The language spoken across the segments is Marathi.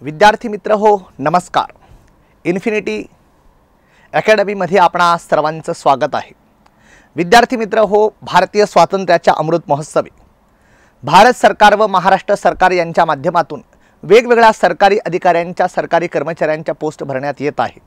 विद्यार्थी मित्र हो, नमस्कार। इन्फिनिटी अकॅडमीमध्ये आपणा सर्वांचं स्वागत आहे। विद्यार्थी मित्र हो, भारतीय स्वातंत्र्याच्या अमृत महोत्सवी भारत सरकार व महाराष्ट्र सरकार यांच्या माध्यमातून वेगवेगळ्या सरकारी अधिकाऱ्यांच्या सरकारी कर्मचाऱ्यांच्या पोस्ट भरण्यात येत आहे।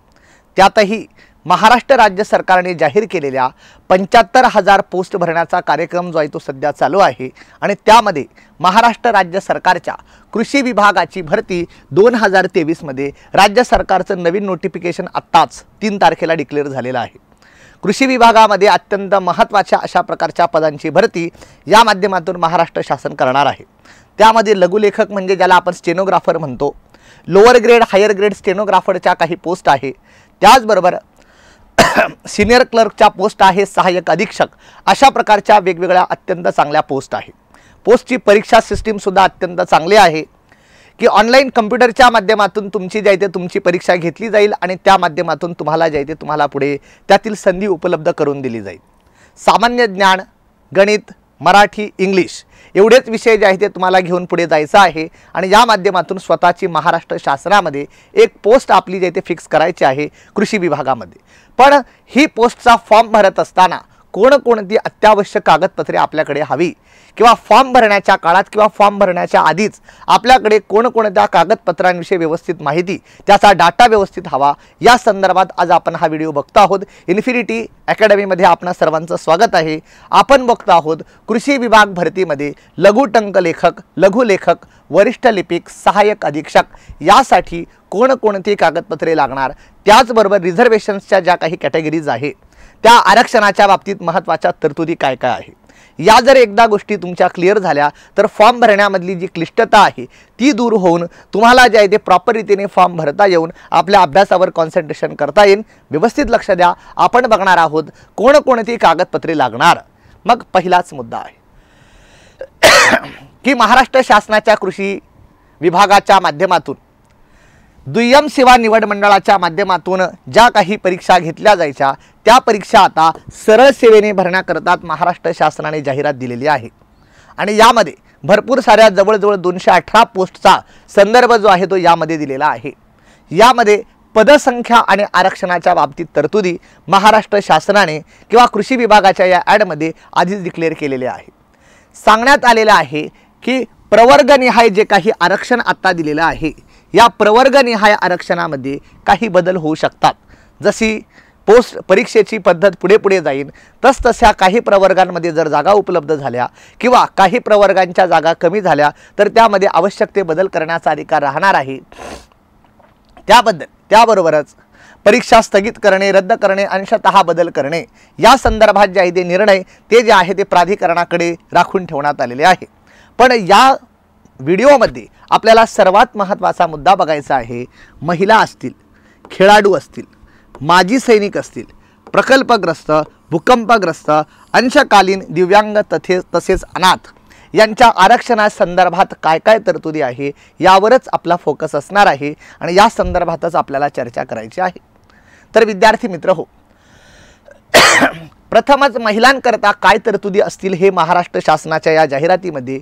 त्यातही महाराष्ट्र राज्य सरकारने जाहीर केलेल्या 75,000 पोस्ट भरण्याचा कार्यक्रम जो आहे तो सध्या चालू आहे आणि त्यामध्ये महाराष्ट्र राज्य सरकारच्या कृषी विभागाची भरती 2023 मध्ये राज्य सरकारचं नवीन नोटिफिकेशन आत्ताच 3 तारखेला डिक्लेअर झालेलं आहे। कृषी विभागामध्ये अत्यंत महत्त्वाच्या अशा प्रकारच्या पदांची भरती या माध्यमातून महाराष्ट्र शासन करणार आहे। त्यामध्ये लघुलेखक म्हणजे ज्याला आपण स्टेनोग्राफर म्हणतो, लोअर ग्रेड हायर ग्रेड स्टेनोग्राफरच्या काही पोस्ट आहे, त्याचबरोबर सीनियर क्लर्कच्या पोस्ट आहे, सहाय्यक अधीक्षक अशा प्रकारच्या वेगवेगळ्या अत्यंत चांगल्या पोस्ट आहे। पोस्टची परीक्षा सिस्टीम सुद्धा अत्यंत चांगली आहे की ऑनलाईन कम्प्युटरच्या माध्यमातून तुमची जे आहे ते तुमची परीक्षा घेतली जाईल आणि त्या माध्यमातून तुम्हाला जे आहे ते तुम्हाला पुढे त्यातील संधी उपलब्ध करून दिली जाईल। सामान्य ज्ञान, गणित, मराठी, इंग्लिश एवढेच विषय जे आहे ते तुम्हाला घेऊन पुढे जायचं आहे आणि या माध्यमातून स्वतःची महाराष्ट्र शासनामध्ये एक पोस्ट आपली जे आहे ते फिक्स करायची आहे कृषी विभागामध्ये। पण ही पोस्टचा फॉर्म भरत असताना कोणकोणती अत्यावश्यक कागदपत्रे आपल्याकडे हवी किंवा फॉर्म भरण्याच्या काळात किंवा फॉर्म भरण्याच्या आधीच आपल्याकडे कोणकोणत्या कागदपत्रांविषयी व्यवस्थित माहिती, त्याचा डाटा व्यवस्थित हवा, या संदर्भात आज आपण हा व्हिडिओ बघतो आहोत। इन्फिनिटी अकॅडमीमध्ये आपणा सर्वांचं स्वागत आहे। आपण बघतो आहोत कृषी विभाग भरतीमध्ये लघुटंक लेखक, लघुलेखक, वरिष्ठ लिपिक, सहाय्यक अधीक्षक यासाठी कोणकोणती कागदपत्रे लागणार, त्याचबरोबर रिझर्वेशन्सच्या ज्या काही कॅटेगरीज आहे त्या आरक्षणाच्या बाबतीत महत्त्वाच्या तरतुदी काय काय आहे। या जर एकदा गोष्टी तुमच्या क्लिअर झाल्या तर फॉर्म भरण्यामधली जी क्लिष्टता आहे ती दूर होऊन तुम्हाला जे आहे ते प्रॉपर रीतीने फॉर्म भरता येऊन आपल्या अभ्यासावर कॉन्सन्ट्रेशन करता येईल। व्यवस्थित लक्ष द्या, आपण बघणार आहोत कोणकोणती कागदपत्रे लागणार। मग पहिलाच मुद्दा आहे की महाराष्ट्र शासनाच्या कृषी विभागाच्या माध्यमातून दुय्यम सेवा निवड मंडळाच्या माध्यमातून ज्या काही परीक्षा घेतल्या जायच्या त्या परीक्षा आता सरळ सेवेने भरण्याकरता महाराष्ट्र शासनाने जाहिरात दिलेली आहे आणि यामध्ये भरपूर साऱ्या जवळजवळ 218 पोस्टचा संदर्भ जो आहे तो यामध्ये दिलेला आहे। यामध्ये पदसंख्या आणि आरक्षणाच्या बाबतीत तरतुदी महाराष्ट्र शासनाने किंवा कृषी विभागाच्या या ॲडमध्ये आधीच डिक्लेअर केलेले आहे। सांगण्यात आलेलं आहे की प्रवर्गनिहाय जे काही आरक्षण आता दिलेलं आहे या प्रवर्गनिहाय आरक्षणामध्ये काही बदल होऊ शकतात। जशी पोस्ट परीक्षेची पद्धत पुढे पुढे जाईल तसतशा काही प्रवर्गांमध्ये जर जागा उपलब्ध झाल्या किंवा काही प्रवर्गांच्या जागा कमी झाल्या तर त्यामध्ये आवश्यक ते बदल करण्याचा अधिकार राहणार आहे। त्याबरोबरच परीक्षा स्थगित करणे, रद्द करणे, अंशतः बदल करणे या संदर्भात जे आहे ते निर्णय ते जे आहे ते प्राधिकरणाकडे राखून ठेवण्यात आलेले आहे। पण या व्हिडिओमध्ये आपल्याला सर्वात महत्त्वाचा मुद्दा बघायचा आहे। महिला असतील, खेळाडू असतील, माजी सैनिक असतील, प्रकल्पग्रस्त, भूकंपग्रस्त, अंशकालीन, दिव्यांग तसेच अनाथ यांच्या आरक्षणासंदर्भात काय काय तरतुदी आहे यावरच आपला फोकस असणार आहे आणि या संदर्भातच आपल्याला चर्चा करायची आहे। तर विद्यार्थी मित्र हो, प्रथमच महिलांकरता काय तरतुदी असतील हे महाराष्ट्र शासनाच्या या जाहिरातीमध्ये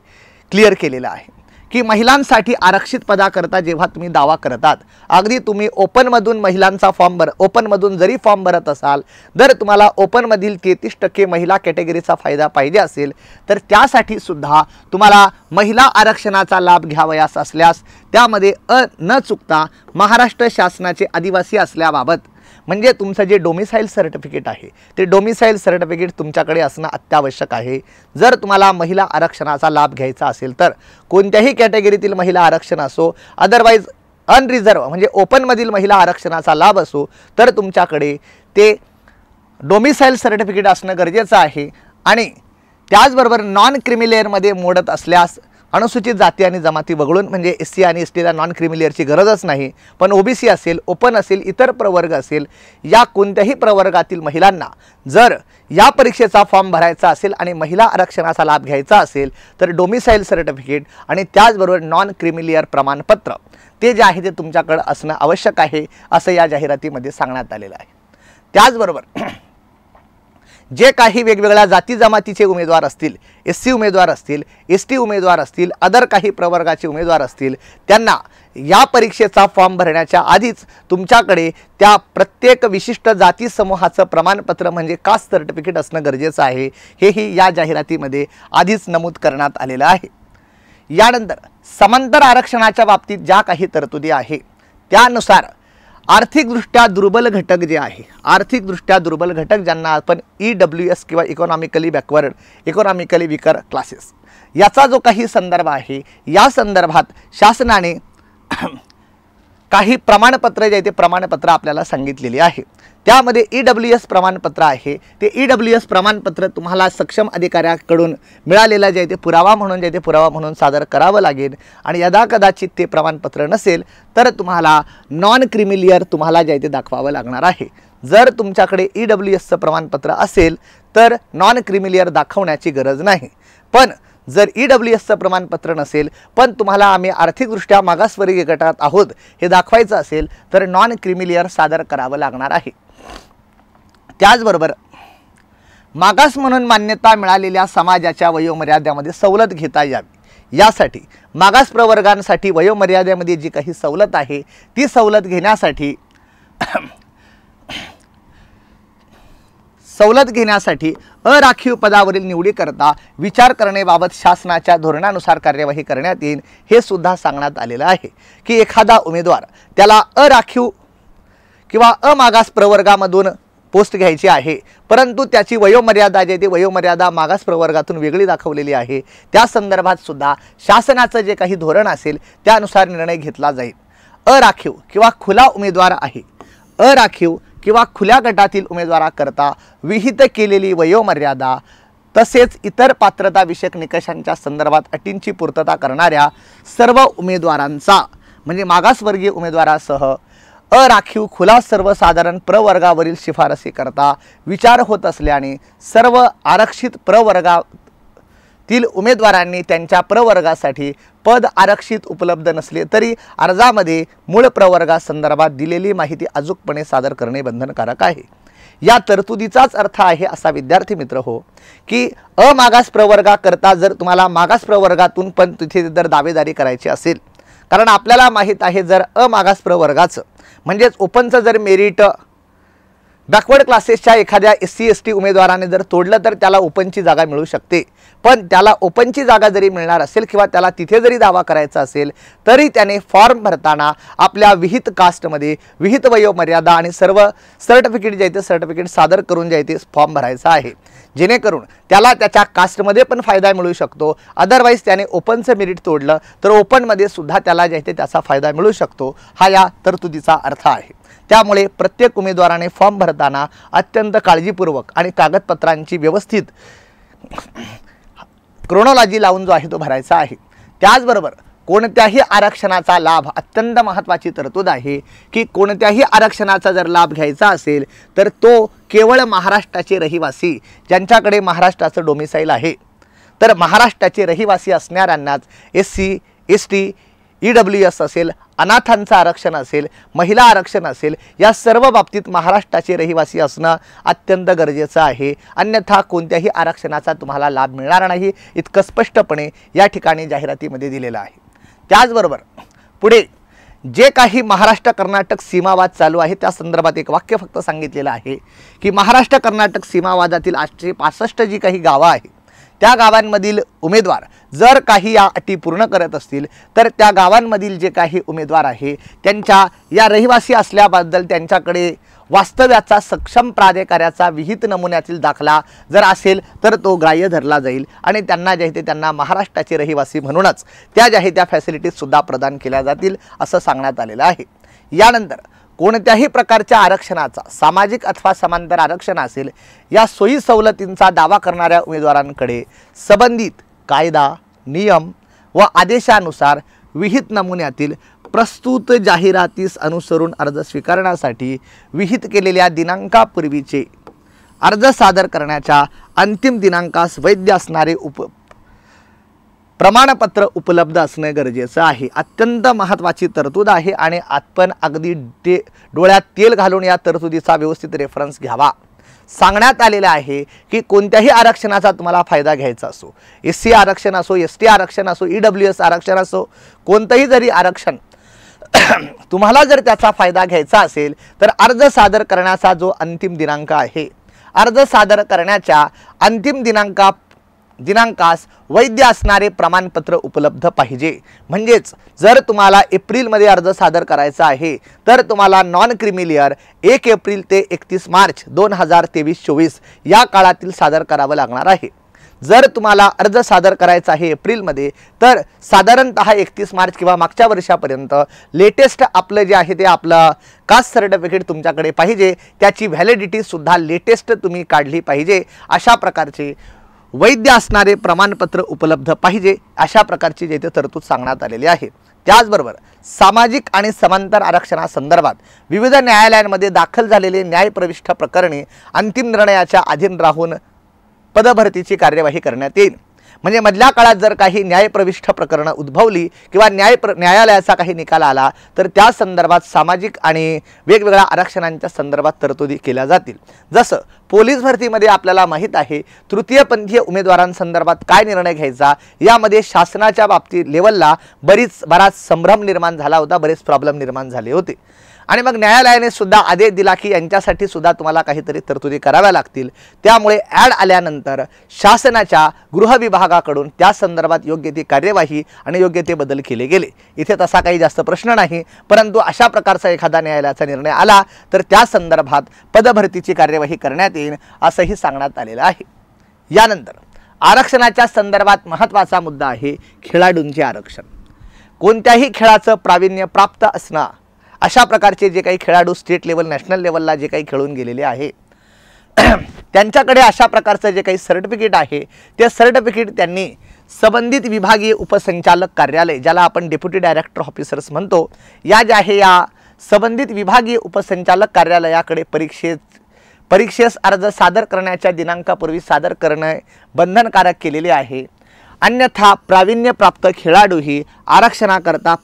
क्लिअर केलेलं आहे की महिलांसाठी आरक्षित पदाकरता जेव्हा तुम्ही दावा करतात, अगदी तुम्ही ओपनमधून महिलांचा ओपनमधून जरी फॉर्म भरत असाल, जर तुम्हाला ओपनमधील 33% महिला कॅटेगरीचा फायदा पाहिजे असेल तर त्यासाठी सुद्धा तुम्हाला महिला आरक्षणाचा लाभ घ्यावयास असल्यास त्यामध्ये न चुकता महाराष्ट्र शासनाचे आदिवासी असल्याबाबत म्हणजे तुमचं जे डोमिसाईल सर्टिफिकेट आहे ते डोमिसाईल सर्टिफिकेट तुमच्याकडे असणं अत्यावश्यक आहे। जर तुम्हाला महिला आरक्षणाचा लाभ घ्यायचा असेल तर कोणत्याही कॅटेगरीतील महिला आरक्षण असो, अदरवाईज अनरिझर्व म्हणजे ओपनमधील महिला आरक्षणाचा लाभ असो, तर तुमच्याकडे ते डोमिसाईल सर्टिफिकेट असणं गरजेचं आहे। आणि त्याचबरोबर नॉन क्रिमिलेअरमध्ये मोडत असल्यास अनुसूचित जाती आणि जमाती वगळून म्हणजे SC आणि STला नॉन क्रिमिलेअरची गरजच नाही, पण OBC असेल, ओपन असेल, इतर प्रवर्ग असेल, या कोणत्याही प्रवर्गातील महिलांना जर या परीक्षेचा फॉर्म भरायचा असेल आणि महिला आरक्षणाचा लाभ घ्यायचा असेल तर डोमिसाईल सर्टिफिकेट आणि त्याचबरोबर नॉन क्रिमिलेअर प्रमाणपत्र ते जे आहे ते तुमच्याकडे असणं आवश्यक आहे असं या जाहिरातीमध्ये सांगण्यात आलेलं आहे। त्याचबरोबर जे काही वेगवेगळ्या जाती जमातीचे उमेदवार असतील, SC उमेदवार असतील, ST उमेदवार असतील, अदर काही प्रवर्गाचे उमेदवार असतील, त्यांना या परीक्षेचा फॉर्म भरण्याच्या आधीच तुमच्याकडे त्या प्रत्येक विशिष्ट जाती समूहाचं प्रमाणपत्र म्हणजे कास्ट सर्टिफिकेट असणं गरजेचं आहे, हेही या जाहिरातीमध्ये आधीच नमूद करण्यात आलेलं आहे। यानंतर समांतर आरक्षणाच्या बाबतीत ज्या काही तरतुदी आहे त्यानुसार आर्थिकदृष्ट्या दुर्बल घटक जे आहे, आर्थिकदृष्ट्या दुर्बल घटक ज्यांना आपण EWS किंवा economically backward, economically weaker classes, याचा जो काही संदर्भ आहे, या संदर्भात शासनाने काही प्रमाणपत्र जे ते प्रमाणपत्र आपल्याला सांगितलेली आहे। त्यामध्ये EWS प्रमाणपत्र आहे, ते EWS प्रमाणपत्र तुम्हाला सक्षम अधिकाऱ्याकडून मिळालेला जे ते पुरावा म्हणून सादर करावं लागेल आणि यदाकदाचित ते प्रमाणपत्र नसेल तर तुम्हाला नॉन क्रिमिलियर तुम्हाला जे ते दाखवावं लागणार आहे। जर तुमच्याकडे EWSचं प्रमाणपत्र असेल तर नॉन क्रिमिलियर दाखवण्याची गरज नाही, पण जर EWSचं प्रमाणपत्र नसेल पण तुम्हाला आम्ही आर्थिकदृष्ट्या मागासवर्गीय गटात आहोत हे दाखवायचं असेल तर नॉन क्रिमिलियर सादर करावं लागणार आहे। त्याचबरोबर मागास म्हणून मान्यता मिळालेल्या समाजाच्या वयोमर्यादेमध्ये सवलत घेता यावी यासाठी मागास प्रवर्गांसाठी वयोमर्यादेमध्ये जी काही सवलत आहे ती सवलत घेण्यासाठी अराखीव पदावरील निवडीकरता विचार करण्याबाबत शासनाच्या धोरणानुसार कार्यवाही करण्यात येईल हे सुद्धा सांगण्यात आलेलं आहे की एखादा उमेदवार त्याला अराखीव किंवा अमागास प्रवर्गामधून पोस्ट घ्यायची आहे परंतु त्याची वयोमर्यादा जे ते वयोमर्यादा मागास प्रवर्गातून वेगळी दाखवलेली आहे, त्या संदर्भात सुद्धा शासनाचं जे काही धोरण असेल त्यानुसार निर्णय घेतला जाईल। अराखीव किंवा खुला उमेदवार आहे, अराखीव किंवा खुल्या गटातील उमेदवाराकरता विहित केलेली वयोमर्यादा तसेच इतर पात्रता विषयक निकषांच्या संदर्भात अटींची पूर्तता करणाऱ्या सर्व उमेदवारांचा म्हणजे मागासवर्गीय उमेदवारासह अराखीव खुला सर्वसाधारण प्रवर्गावरील शिफारसीकरता विचार होत असल्याने सर्व आरक्षित प्रवर्गातील उमेदवारांनी त्यांच्या प्रवर्गासाठी पद आरक्षित उपलब्ध नसले तरी अर्जामध्ये मूळ प्रवर्गासंदर्भात दिलेली माहिती अचूकपणे सादर करणे बंधनकारक आहे। या तरतुदीचाच अर्थ आहे असा विद्यार्थी मित्र हो की अमागास प्रवर्गाकरता जर तुम्हाला मागास प्रवर्गातून पण तिथे जर दावेदारी करायची असेल, कारण आपल्याला माहीत आहे जर अमागास प्रवर्गाचं म्हणजेच ओपनचं जर मेरिट बॅकवर्ड क्लासेसच्या एखाद्या SC ST उमेदवाराने जर तोडलं तर त्याला ओपनची जागा मिळू शकते, पण त्याला ओपनची जागा जरी मिळणार असेल किंवा त्याला तिथे जरी दावा करायचा असेल तरी त्याने फॉर्म भरताना आपल्या विहित कास्टमध्ये विहित वयोमर्यादा आणि सर्व सर्टिफिकेट जे ते सर्टिफिकेट सादर करून जे ते फॉर्म भरायचा आहे, जेणेकरून त्याला त्याच्या कास्टमध्ये पण फायदा मिळू शकतो। अदरवाईज त्याने ओपनचं मेरिट तोडलं तर ओपनमध्ये सुद्धा त्याला जे ते त्याचा फायदा मिळू शकतो, हा या तरतुदीचा अर्थ आहे। त्यामुळे प्रत्येक उमेदवाराने फॉर्म भरताना अत्यंत काळजीपूर्वक आणि कागदपत्रांची व्यवस्थित क्रोनॉलॉजी लावून जो आहे तो भरायचा आहे। त्याचबरोबर कोणत्याही आरक्षणाचा लाभ अत्यंत महत्त्वाची तरतूद आहे की कोणत्याही आरक्षणाचा जर लाभ घ्यायचा असेल तर तो केवळ महाराष्ट्राचे रहिवासी ज्यांच्याकडे महाराष्ट्राचं डोमिसाईल आहे, तर महाराष्ट्राचे रहिवासी असणाऱ्यांनाच SC ST EWS असेल, अनाथांचं आरक्षण असेल, महिला आरक्षण असेल, या सर्व बाबतीत महाराष्ट्राचे रहिवासी असणं अत्यंत गरजेचं आहे, अन्यथा कोणत्याही आरक्षणाचा तुम्हाला लाभ मिळणार नाही, इतकं स्पष्टपणे या ठिकाणी जाहिरातीमध्ये दिलेलं आहे। त्याचबरोबर पुढे जे काही महाराष्ट्र कर्नाटक सीमावाद चालू आहे त्या संदर्भात एक वाक्य फक्त सांगितलेलं आहे की महाराष्ट्र कर्नाटक सीमावादातील 865 जी काही गावं आहेत त्या गावांमधील उमेदवार जर काही या अटी पूर्ण करत असतील तर त्या गावांमधील जे काही उमेदवार आहे त्यांच्या या रहिवासी असल्याबद्दल त्यांच्याकडे वास्तव्याचा सक्षम प्राधिकाऱ्याचा विहित नमुन्यातील दाखला जर असेल तर तो ग्राह्य धरला जाईल आणि त्यांना जे ते त्यांना महाराष्ट्राचे रहिवासी म्हणूनच त्या जे त्या फॅसिलिटीज सुद्धा प्रदान केल्या जातील असं सांगण्यात आलेलं आहे। यानंतर कोणत्याही प्रकारच्या आरक्षणाचा सामाजिक अथवा समांतर आरक्षण असेल या सोयी सवलतींचा दावा करणाऱ्या उमेदवारांकडे संबंधित कायदा नियम व आदेशानुसार विहित नमुन्यातील प्रस्तुत जाहिरातीस अनुसरून अर्ज स्वीकारण्यासाठी विहित केलेल्या दिनांकापूर्वीचे अर्ज सादर करण्याच्या अंतिम दिनांकास वैध असणारे प्रमाणपत्र उपलब्ध असणे गरजेचं आहे। अत्यंत महत्त्वाची तरतूद आहे आणि आपण अगदी डोळ्यात तेल घालून या तरतुदीचा व्यवस्थित रेफरन्स घ्यावा। सांगण्यात आलेलं आहे की कोणत्याही आरक्षणाचा तुम्हाला फायदा घ्यायचा असो, SC आरक्षण असो, ST आरक्षण असो, EWS आरक्षण असो, कोणतंही जरी आरक्षण तुम्हाला जर त्याचा फायदा घ्यायचा असेल तर अर्ज सादर करण्याचा जो अंतिम दिनांक आहे, अर्ज सादर करण्याच्या अंतिम दिनांकास वैध असणारे प्रमाणपत्र उपलब्ध पाहिजे। म्हणजेच जर तुम्हाला एप्रिलमध्ये अर्ज सादर करायचा आहे तर तुम्हाला नॉन क्रिमिलियर 1 एप्रिल ते 31 मार्च 2023-24 या काळातील सादर करावं लागणार आहे। जर तुम्हाला अर्ज सादर करायचा आहे एप्रिलमध्ये तर साधारणतः 31 मार्च किंवा मागच्या वर्षापर्यंत लेटेस्ट आपलं जे आहे ते आपलं कास्ट सर्टिफिकेट तुमच्याकडे पाहिजे, त्याची व्हॅलिडिटी सुद्धा लेटेस्ट तुम्ही काढली पाहिजे। अशा प्रकारचे वैध असणारे प्रमाणपत्र उपलब्ध पाहिजे, अशा प्रकारची जेथे तरतूद सांगण्यात आलेली आहे। त्याचबरोबर सामाजिक आणि समांतर आरक्षणासंदर्भात विविध न्यायालयांमध्ये दाखल झालेले न्यायप्रविष्ट प्रकरणे अंतिम निर्णयाच्या अधीन राहून पदभरतीची कार्यवाही करण्यात येईल। म्हणजे मधल्या काळात जर काही न्यायप्रविष्ट प्रकरणं उद्भवली किंवा न्यायालयाचा काही निकाल आला तर त्या संदर्भात सामाजिक आणि वेगवेगळ्या आरक्षणांच्या संदर्भात तरतुदी केल्या जातील। जसं पोलीस भरतीमध्ये आपल्याला माहीत आहे तृतीयपंथीय उमेदवारांसंदर्भात काय निर्णय घ्यायचा, यामध्ये शासनाच्या बाबतीत लेवलला बराच संभ्रम निर्माण झाला होता, बरेच प्रॉब्लेम निर्माण झाले होते। आणि मग न्यायालयाने सुद्धा आदेश दिला की यांच्यासाठी सुद्धा तुम्हाला काहीतरी तरतुदी कराव्या लागतील। त्यामुळे ॲड आल्यानंतर शासनाच्या गृह विभागाकडून त्या संदर्भात योग्य ती कार्यवाही आणि योग्य ते बदल केले गेले। इथे तसा काही जास्त प्रश्न नाही, परंतु अशा प्रकारचा एखादा न्यायालयाचा निर्णय आला तर त्या संदर्भात पदभरतीची कार्यवाही करण्यात येईल असंही सांगण्यात आलेलं आहे। यानंतर आरक्षणाच्या संदर्भात महत्त्वाचा मुद्दा आहे खेळाडूंचे आरक्षण। कोणत्याही खेळाचं प्रावीण्य प्राप्त असणं, अशा प्रकारचे जे काही खेळाडू स्टेट लेवल नॅशनल लेवलला जे काही खेळून गेलेले आहे त्यांच्याकडे अशा प्रकारचं जे काही सर्टिफिकेट आहे ते सर्टिफिकेट त्यांनी संबंधित विभागीय उपसंचालक कार्यालय, ज्याला आपण डेप्युटी डायरेक्टर ऑफिसर्स म्हणतो, या जे आहे या संबंधित विभागीय उपसंचालक कार्यालयाकडे परीक्षेस अर्ज सादर करण्याच्या दिनांकापूर्वी सादर करणे बंधनकारक केलेले आहे। अन्यथा प्रावीण्यप्राप्त खेळाडूही आरक्षणाकरता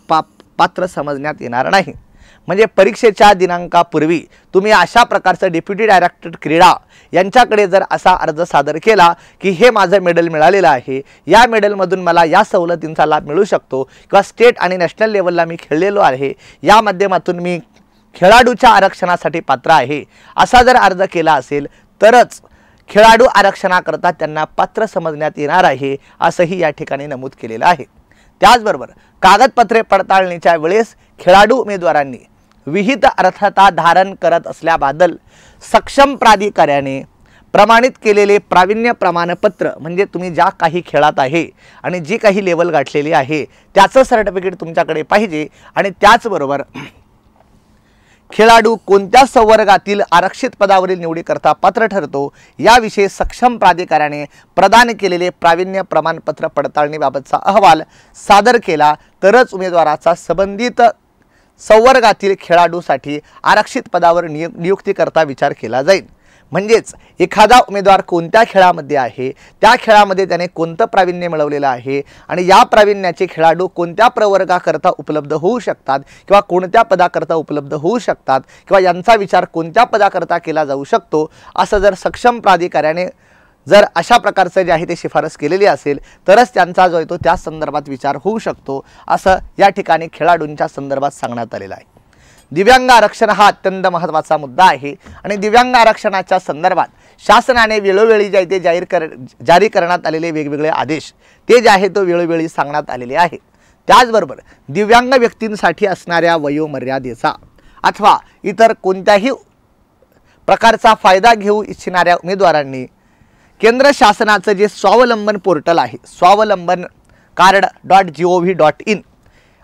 पात्र समजण्यात येणार नाही। म्हणजे परीक्षेच्या दिनांकापूर्वी तुम्ही अशा प्रकारचं डेप्युटी डायरेक्टर क्रीडा यांच्याकडे जर असा अर्ज सादर केला की हे माझं मेडल मिळालेलं आहे, या मेडलमधून मला या सवलतींचा लाभ मिळू शकतो किंवा स्टेट आणि नॅशनल लेवलला मी खेळलेलो आहे, या माध्यमातून मी खेळाडूच्या आरक्षणासाठी पात्र आहे, असा जर अर्ज केला असेल तरच खेळाडू आरक्षणाकरता त्यांना पात्र समजण्यात येणार आहे, असंही या ठिकाणी नमूद केलेलं आहे। त्याचबरोबर कागदपत्रे पडताळणीच्या वेळेस खेळाडू उमेदवारांनी विहित अर्थता धारण करत असल्याबद्दल सक्षम प्राधिकाऱ्याने प्रमाणित केलेले प्रावीण्य प्रमाणपत्र, म्हणजे तुम्ही ज्या काही खेळात आहे आणि जी काही लेवल गाठलेली आहे त्याचं सर्टिफिकेट तुमच्याकडे पाहिजे। आणि त्याचबरोबर खेळाडू कोणत्या संवर्गातील आरक्षित पदावरील निवडीकरता पात्र ठरतो याविषयी सक्षम प्राधिकाऱ्याने प्रदान केलेले प्रावीण्य प्रमाणपत्र पडताळणीबाबतचा अहवाल सादर केला तरच उमेदवाराचा संबंधित संवर्गातील खेळाडूसाठी आरक्षित पदावर नियुक्तीकरता विचार केला जाईल। म्हणजेच एखादा उमेदवार कोणत्या खेळामध्ये आहे, त्या खेळामध्ये त्याने कोणतं प्रावीण्य मिळवलेलं आहे आणि या प्रावीण्याचे खेळाडू कोणत्या प्रवर्गाकरता उपलब्ध होऊ शकतात किंवा कोणत्या पदाकरता उपलब्ध होऊ शकतात किंवा यांचा विचार कोणत्या पदाकरता केला जाऊ शकतो, असं जर सक्षम प्राधिकाऱ्याने जर अशा प्रकारचं जे आहे ते शिफारस केलेली असेल तरच त्यांचा जो आहे तो त्या संदर्भात विचार होऊ शकतो, असं या ठिकाणी खेळाडूंच्या संदर्भात सांगण्यात आलेलं आहे। दिव्यांग आरक्षण हा अत्यंत महत्त्वाचा मुद्दा आहे आणि दिव्यांग आरक्षणाच्या संदर्भात शासनाने वेळोवेळी जे आहे ते जारी करण्यात आलेले वेगवेगळे आदेश ते जे आहे तो वेळोवेळी सांगण्यात आलेले आहे। त्याचबरोबर दिव्यांग व्यक्तींसाठी असणाऱ्या वयोमर्यादेचा अथवा इतर कोणत्याही प्रकारचा फायदा घेऊ इच्छिणाऱ्या उमेदवारांनी केंद्र शासनाचं जे स्वावलंबन पोर्टल आहे swavlambancard.gov.in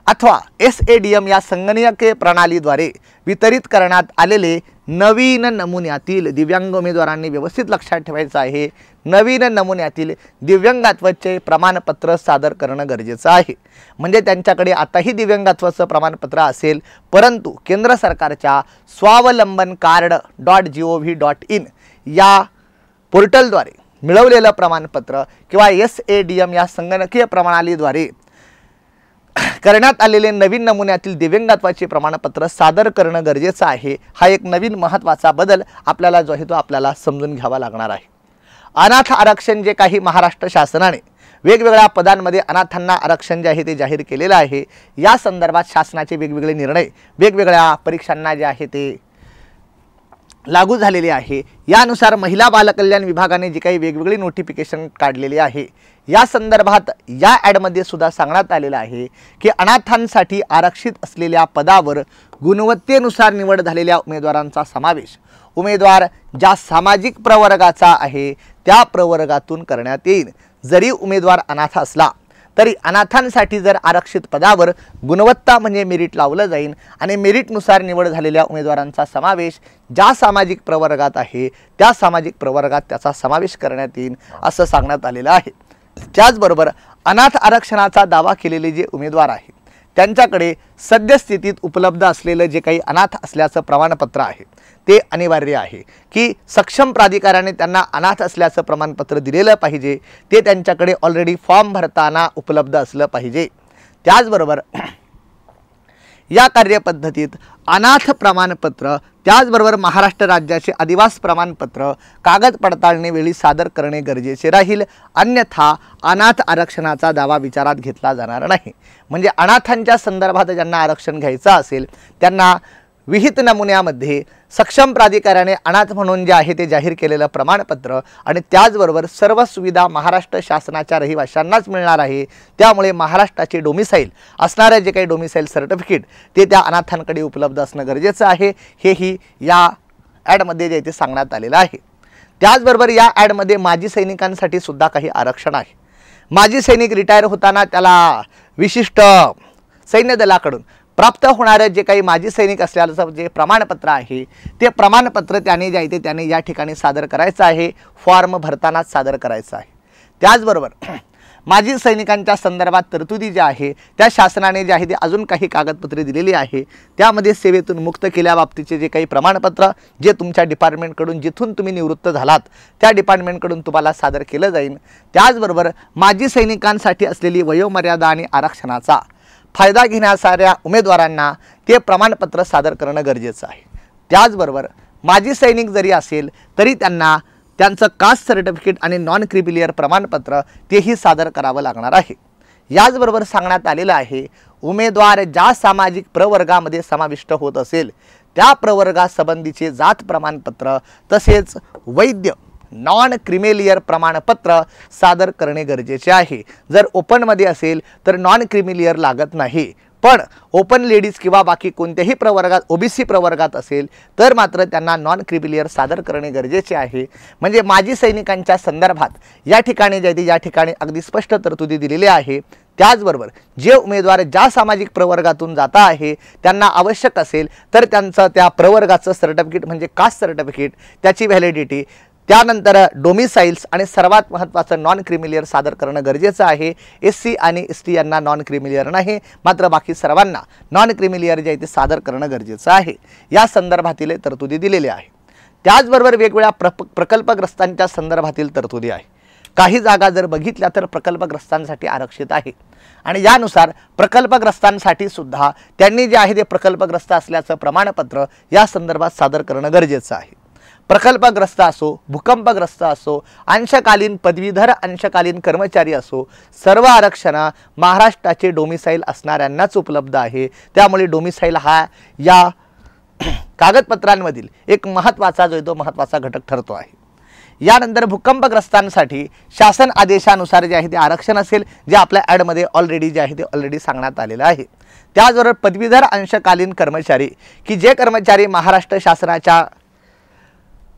अथवा SADM या संगणकीय प्रणालीद्वारे वितरित करण्यात आलेले नवीन नमुन्यातील दिव्यांग उमेदवारांनी व्यवस्थित लक्षात ठेवायचं आहे, नवीन नमुन्यातील दिव्यांगत्वाचे प्रमाणपत्र सादर करणं गरजेचं आहे। म्हणजे त्यांच्याकडे आताही दिव्यांगत्वाचं प्रमाणपत्र असेल, परंतु केंद्र सरकारच्या swavlambancard.gov.in या पोर्टलद्वारे मिळवलेलं प्रमाणपत्र किंवा SADM या संगणकीय प्रणालीद्वारे करण्यात आलेले नवीन नमुन्यातील दिव्यांगत्वाचे प्रमाणपत्र सादर करणं गरजेचं आहे। हा एक नवीन महत्त्वाचा बदल आपल्याला जो आहे तो आपल्याला समजून घ्यावा लागणार आहे। अनाथ आरक्षण जे काही महाराष्ट्र शासनाने वेगवेगळ्या पदांमध्ये अनाथांना आरक्षण जे आहे ते जाहीर केलेलं आहे, या संदर्भात शासनाचे वेगवेगळे निर्णय वेगवेगळ्या परीक्षांना जे आहे ते लागू झालेले आहे। यानुसार महिला बालकल्याण विभागाने जी काही वेगवेगळी नोटिफिकेशन काढलेली आहे, या संदर्भात या ॲडमध्ये सुद्धा सांगण्यात आलेलं आहे की अनाथांसाठी आरक्षित असलेल्या पदावर गुणवत्तेनुसार निवड झालेल्या उमेदवारांचा समावेश उमेदवार ज्या सामाजिक प्रवर्गाचा आहे त्या प्रवर्गातून करण्यात येईल। जरी उमेदवार अनाथ असला तरी अनाथांसाठी जर आरक्षित पदावर गुणवत्ता म्हणजे मेरिट लावलं जाईल आणि मेरिटनुसार निवड झालेल्या उमेदवारांचा समावेश ज्या सामाजिक प्रवर्गात आहे त्या सामाजिक प्रवर्गात त्याचा समावेश करण्यात येईल असं सांगण्यात आलेलं आहे। त्याचबरोबर अनाथ आरक्षणाचा दावा केलेले जे उमेदवार आहेत त्यांच्याकडे सद्यस्थितीत उपलब्ध असलेलं जे काही अनाथ असल्याचं प्रमाणपत्र आहे ते अनिवार्य आहे की सक्षम प्राधिकाराने त्यांना अनाथ असल्याचं प्रमाणपत्र दिलेलं पाहिजे, ते त्यांच्याकडे ऑलरेडी फॉर्म भरताना उपलब्ध असलं पाहिजे। त्याचबरोबर या कार्यपद्धतीत अनाथ प्रमाणपत्र त्याचबरोबर महाराष्ट्र राज्याचे अधिवास प्रमाणपत्र कागद पडताळणीवेळी सादर करणे गरजेचे राहील, अन्यथा अनाथ आरक्षणाचा दावा विचारात घेतला जाणार नाही। म्हणजे अनाथांच्या संदर्भात ज्यांना आरक्षण घ्यायचं असेल त्यांना विहित नमुन्यामध्ये सक्षम प्राधिकाराने अनाथ म्हणून जे आहे ते जाहीर केलेलं प्रमाणपत्र आणि त्याचबरोबर सर्व सुविधा महाराष्ट्र शासनाच्या रहिवाशांनाच मिळणार आहे। त्यामुळे महाराष्ट्राचे डोमिसाईल असणारे जे काही डोमिसाईल सर्टिफिकेट ते त्या अनाथांकडे उपलब्ध असणं गरजेचं आहे, हेही या ॲडमध्ये जे ते सांगण्यात आलेलं आहे। त्याचबरोबर या ॲडमध्ये माजी सैनिकांसाठी सुद्धा काही आरक्षण आहे। माजी सैनिक रिटायर होताना त्याला विशिष्ट सैन्य दलाकडून प्राप्त होणारे जे काही माजी सैनिक असल्याचं जे प्रमाणपत्र आहे ते प्रमाणपत्र त्याने जे आहे त्याने या ठिकाणी सादर करायचं आहे, फॉर्म भरतानाच सादर करायचं आहे। त्याचबरोबर माजी सैनिकांच्या संदर्भात तरतुदी ज्या आहे त्या शासनाने जे आहे ते अजून काही कागदपत्रे दिलेली आहे, त्यामध्ये सेवेतून मुक्त केल्याबाबतीचे जे काही प्रमाणपत्र जे तुमच्या डिपार्टमेंटकडून जिथून तुम्ही निवृत्त झालात त्या डिपार्टमेंटकडून तुम्हाला सादर केलं जाईल। त्याचबरोबर माजी सैनिकांसाठी असलेली वयोमर्यादा आणि आरक्षणाचा फायदा घेण्यासाऱ्या उमेदवारांना ते प्रमाणपत्र सादर करणं गरजेचं आहे। त्याचबरोबर माजी सैनिक जरी असेल तरी त्यांना त्यांचं कास्ट सर्टिफिकेट आणि नॉन क्रिमिलियर प्रमाणपत्र तेही सादर करावं लागणार आहे। याचबरोबर सांगण्यात आलेलं आहे उमेदवार ज्या सामाजिक प्रवर्गामध्ये समाविष्ट होत असेल त्या प्रवर्गासंबंधीचे जात प्रमाणपत्र तसेच वैद्य नॉन क्रिमिलियर प्रमाणपत्र सादर करणे गरजेचे आहे। जर ओपनमध्ये असेल तर नॉन क्रिमिलियर लागत नाही, पण ओपन लेडीज किंवा बाकी कोणत्याही प्रवर्गात ओबीसी प्रवर्गात असेल तर मात्र त्यांना नॉन क्रिमिलियर सादर करणे गरजेचे आहे। म्हणजे माजी सैनिकांच्या संदर्भात या ठिकाणी या ठिकाणी अगदी स्पष्ट तरतुदी दिलेली आहे। त्याचबरोबर जे उमेदवार ज्या सामाजिक प्रवर्गातून जाता आहे त्यांना आवश्यक असेल तर त्यांचं त्या प्रवर्गाचं सर्टिफिकेट म्हणजे कास्ट सर्टिफिकेट त्याची व्हॅलिडिटी त्यानंतर डोमिसाइल्स आणि सर्वात महत्त्वाचं नॉन क्रिमिलियर सादर करणं गरजेचं आहे। SC आणि ST यांना नॉन क्रिमिलियर नाही, मात्र बाकी सर्वांना नॉन क्रिमिलियर जे आहे ते सादर करणं गरजेचं आहे। या संदर्भातील तरतुदी दिलेल्या आहे। त्याचबरोबर वेगवेगळ्या प्रकल्पग्रस्तांच्या संदर्भातील तरतुदी आहे। काही जागा जर बघितल्या तर प्रकल्पग्रस्तांसाठी आरक्षित आहे आणि यानुसार प्रकल्पग्रस्तांसाठी सुद्धा त्यांनी जे आहे ते प्रकल्पग्रस्त असल्याचं प्रमाणपत्र या संदर्भात सादर करणं गरजेचं आहे। प्रकल्पग्रस्त असो, भूकंपग्रस्त असो, अंशकालीन पदवीधर अंशकालीन कर्मचारी असो, सर्व आरक्षण महाराष्ट्राचे डोमिसाईल असणाऱ्यांनाच उपलब्ध आहे। त्यामुळे डोमिसाईल हा या कागदपत्रांमधील एक महत्त्वाचा जो महत्त्वाचा घटक ठरतो आहे। यानंतर भूकंपग्रस्तांसाठी शासन आदेशानुसार जे आहे ते आरक्षण असेल, जे आपल्या ॲडमध्ये ऑलरेडी जे आहे ते ऑलरेडी सांगण्यात आलेलं आहे। त्याचबरोबर पदवीधर अंशकालीन कर्मचारी की जे कर्मचारी महाराष्ट्र शासनाच्या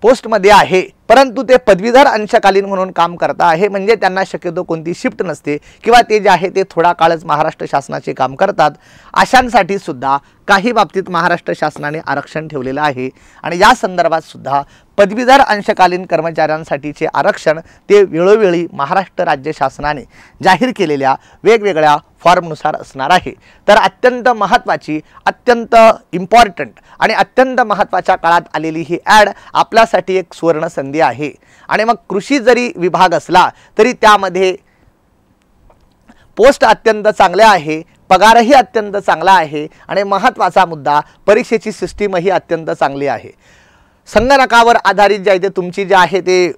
पोस्टमध्ये आहे परंतु ते पदवीधर अंशकालीन म्हणून काम करता आहे, म्हणजे त्यांना शक्यतो कोणती शिफ्ट नसते किंवा ते जे आहे ते थोडा काळच महाराष्ट्र शासनाचे काम करतात, अशांसाठी सुद्धा काही बाबतीत महाराष्ट्र शासनाने आरक्षण ठेवलेलं आहे। आणि या संदर्भात सुद्धा पदवीधर अंशकालीन कर्मचाऱ्यांसाठीचे आरक्षण ते वेळोवेळी महाराष्ट्र राज्य शासनाने जाहीर केलेल्या वेगवेगळ्या फॉर्मनुसार असणार आहे। तर अत्यंत महत्त्वाची, अत्यंत इम्पॉर्टंट आणि अत्यंत महत्त्वाच्या काळात आलेली ही ॲड आपल्यासाठी एक सुवर्ण संधी आहे। आणि मग कृषी जरी विभाग असला तरी त्यामध्ये पोस्ट अत्यंत चांगल्या आहे, पगारही अत्यंत चांगला आहे आणि महत्त्वाचा मुद्दा परीक्षेची सिस्टीमही अत्यंत चांगली आहे। संगणकावर आधारित जे आहे ते तुमची जे आहे ते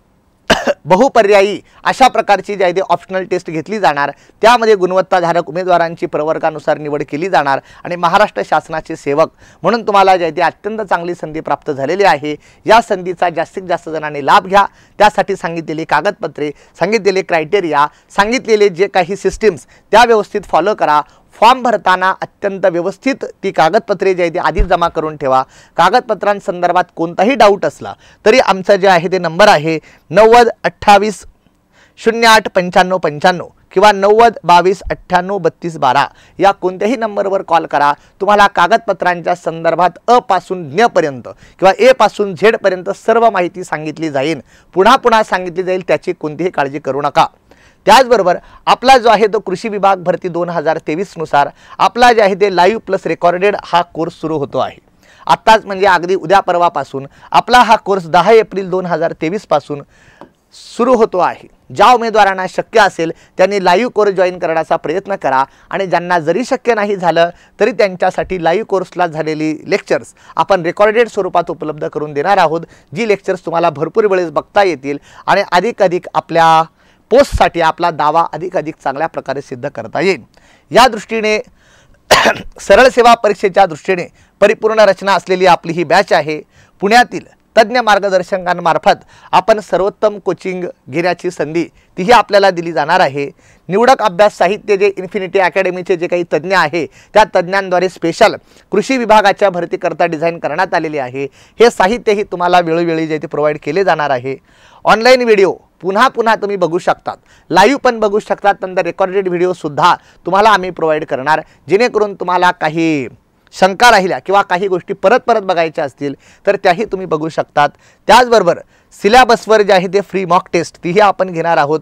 बहुपर्यायी अशा प्रकारची जी आहे ती ऑप्शनल टेस्ट घेतली जाणार, त्यामध्ये गुणवत्ताधारक उमेदवारांची प्रवर्गानुसार निवड केली जाणार आणि महाराष्ट्र शासनाचे सेवक म्हणून तुम्हाला जी आहे ती अत्यंत चांगली संधी प्राप्त झालेली आहे। या संधीचा जास्तीत जास्त जणांनी लाभ घ्या। त्यासाठी सांगितलेली कागदपत्रे, सांगितलेले क्रायटेरिया, सांगितलेले जे काही सिस्टीम्स त्या व्यवस्थित फॉलो करा। फॉर्म भरताना अत्यंत व्यवस्थित ती कागदपत्रे जी आहे ती आधीच जमा करून ठेवा। कागदपत्रांसंदर्भात कोणताही डाऊट असला तरी आमचा जे आहे ते नंबर आहे 90 28 08 95 95 किंवा 90 22 98 32 12 या कोणत्याही नंबरवर कॉल करा। तुम्हाला कागदपत्रांच्या संदर्भात अ पासून ञ पर्यंत किंवा ए पासून झेड पर्यंत सर्व माहिती सांगितली जाईल, पुन्हा पुन्हा सांगितली जाईल, त्याची कोणतीही काळजी करू नका। त्याचबरोबर आपला जो आहे तो कृषी विभाग भरती 2023 नुसार आपला जे आहे ते लाईव्ह प्लस रेकॉर्डेड हा कोर्स सुरू होतो आहे। आत्ताच म्हणजे अगदी उद्या परवापासून आपला हा कोर्स 10 एप्रिल 2023 पासून सुरू होतो आहे। ज्या उमेदवारांना शक्य असेल त्यांनी लाईव्ह कोर्स जॉईन करण्याचा प्रयत्न करा आणि ज्यांना जरी शक्य नाही झालं तरी त्यांच्यासाठी लाईव्ह कोर्सला झालेली लेक्चर्स आपण रेकॉर्डेड स्वरूपात उपलब्ध करून देणार आहोत, जी लेक्चर्स तुम्हाला भरपूर वेळेस बघता येतील आणि अधिक आपल्या पोस्टसाठी आपला दावा अधिक चांगल्या प्रकारे सिद्ध करता येईल। या दृष्टीने सरळ सेवा परीक्षेच्या दृष्टीने परिपूर्ण रचना असलेली आपली ही बॅच आहे। पुण्यातील तज्ञ मार्गदर्शकांमार्फत आपण सर्वोत्तम कोचिंग घेण्याची संधी तीही आपल्याला दिली जाणार आहे। निवडक अभ्यास साहित्य जे इन्फिनिटी अकॅडमीचे जे काही तज्ञ आहे त्या तज्ञांद्वारे स्पेशल कृषी विभागाच्या भरतीकरता डिझाईन करण्यात आलेले आहे। हे साहित्यही तुम्हाला वेळोवेळी जे ते प्रोव्हाइड केले जाणार आहे। ऑनलाईन व्हिडिओ पुन्हा तुम्ही बघू शकतात, लाईव्ह पण बघू शकतात, नंतर रेकॉर्डेड व्हिडिओ सुद्धा तुम्हाला आम्ही प्रोव्हाइड करणार, जेणेकरून तुम्हाला काही शंका राहिल्या किंवा काही गोष्टी परत बघायच्या असतील तर त्याही तुम्ही बघू शकतात। त्याचबरोबर सिलेबसवर जे आहे ते फ्री मॉक टेस्ट तीही आपण घेणार आहोत।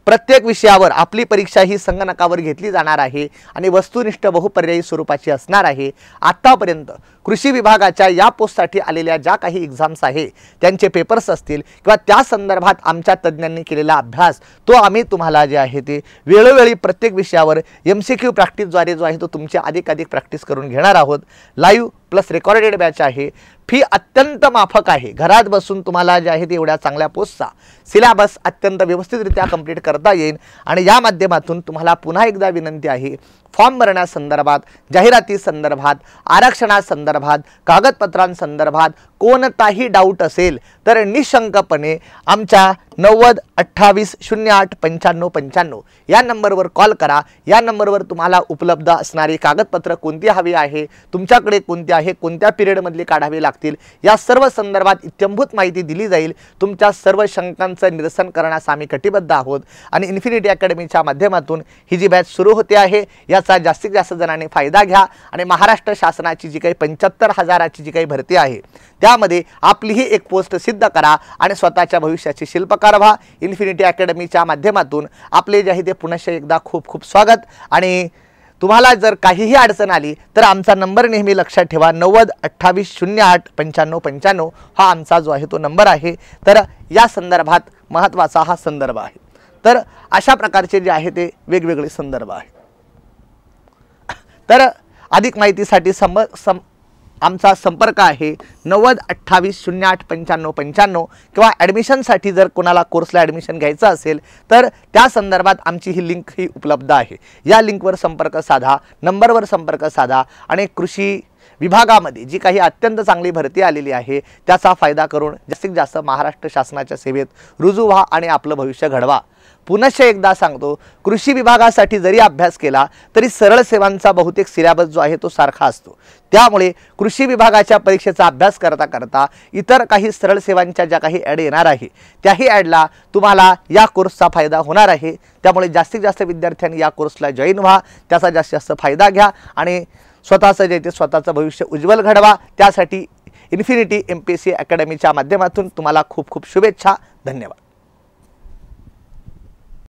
प्रत्येक विषयावर आपली परीक्षा ही संगणकावर घेतली जाणार आहे आणि वस्तुनिष्ठ बहुपर्यायी स्वरूपाची असणार आहे। आतापर्यंत कृषी विभागाच्या या पोस्टसाठी आलेल्या ज्या काही एक्झाम्स आहे त्यांचे पेपर्स असतील किंवा त्या संदर्भात आमच्या तज्ञांनी केलेला अभ्यास तो आम्ही तुम्हाला जे आहे ते वेळोवेळी प्रत्येक विषयावर MCQ प्रॅक्टिसद्वारे जो आहे तो तुमची अधिक प्रॅक्टिस करून घेणार आहोत। लाईव्ह प्लस रेकॉर्डेड बॅच आहे। फी अत्यंत माफक आहे। घरात बसून तुम्हाला जे आहे ते एवढ्या चांगल्या पोस्टचा सिलेबस अत्यंत व्यवस्थितरित्या कंप्लीट करता येईल आणि या माध्यमातून तुम्हाला पुन्हा एकदा विनंती आहे, फॉर्म भरण्यासंदर्भात, जाहिरातीसंदर्भात, आरक्षणासंदर्भात, कागदपत्रांसंदर्भात कोणताही डाऊट असेल तर निशंकपणे आमच्या 90 28 08 95 95 या नंबरवर कॉल करा। या नंबरवर तुम्हाला उपलब्ध असणारी कागदपत्र कोणती हवी आहे, तुमच्याकडे कोणती आहे, कोणत्या पिरियडमधली काढावी लागतील, या सर्व संदर्भात इत्थंभूत माहिती दिली जाईल। तुमच्या सर्व शंकांचं निरसन करण्यास आम्ही कटिबद्ध आहोत आणि इन्फिनिटी अकॅडमीच्या माध्यमातून ही जी बॅच सुरू होते आहे याचा जास्तीत जास्त जणांनी फायदा घ्या आणि महाराष्ट्र शासनाची जी काही 75,000ची जी काही भरती आहे त्यामध्ये आपलीही एक पोस्ट सिद्ध करा आणि स्वतःच्या भविष्याची शिल्पकार व्हा। इन्फिनिटी अकॅडमीच्या माध्यमातून आपले जे आहे ते पुनश्च एकदा खूप स्वागत। आणि तुम्हाला जर काहीही अडचण आली तर आमचा नंबर नेहमी लक्षात ठेवा, 90 28 08 95 95 हा आमचा जो आहे तो नंबर आहे। तर या संदर्भात महत्त्वाचा हा संदर्भ आहे। तर अशा प्रकारचे जे आहे ते वेगवेगळे संदर्भ आहे। तर अधिक माहितीसाठी आमचा संपर्क आहे 90 28 08 95 95 किंवा ॲडमिशनसाठी जर कोणाला कोर्सला ॲडमिशन घ्यायचं असेल तर त्या संदर्भात आमची ही लिंक ही उपलब्ध आहे। या लिंकवर संपर्क साधा, नंबरवर संपर्क साधा आणि कृषी विभागामध्ये जी काही अत्यंत चांगली भरती आलेली आहे त्याचा फायदा करून जास्तीत जास्त महाराष्ट्र शासनाच्या सेवेत रुजू व्हा आणि आपलं भविष्य घडवा। पुनश्च एकदा सांगतो, कृषी विभागासाठी जरी अभ्यास केला तरी सरळ सेवांचा बहुतेक सिलेबस जो आहे तो सारखा असतो। त्यामुळे कृषी विभागाच्या परीक्षेचा अभ्यास करता इतर काही सरळ सेवांच्या ज्या काही ॲड येणार आहे त्याही ॲडला तुम्हाला या कोर्सचा फायदा होणार आहे। त्यामुळे जास्तीत जास्त विद्यार्थ्यांनी या कोर्सला जॉईन व्हा, त्याचा जास्तीत जास्त फायदा घ्या आणि स्वतःचं जे ते स्वतःचं भविष्य उज्ज्वल घडवा। त्यासाठी इन्फिनिटी MPSC अकॅडमीच्या माध्यमातून तुम्हाला खूप शुभेच्छा। धन्यवाद।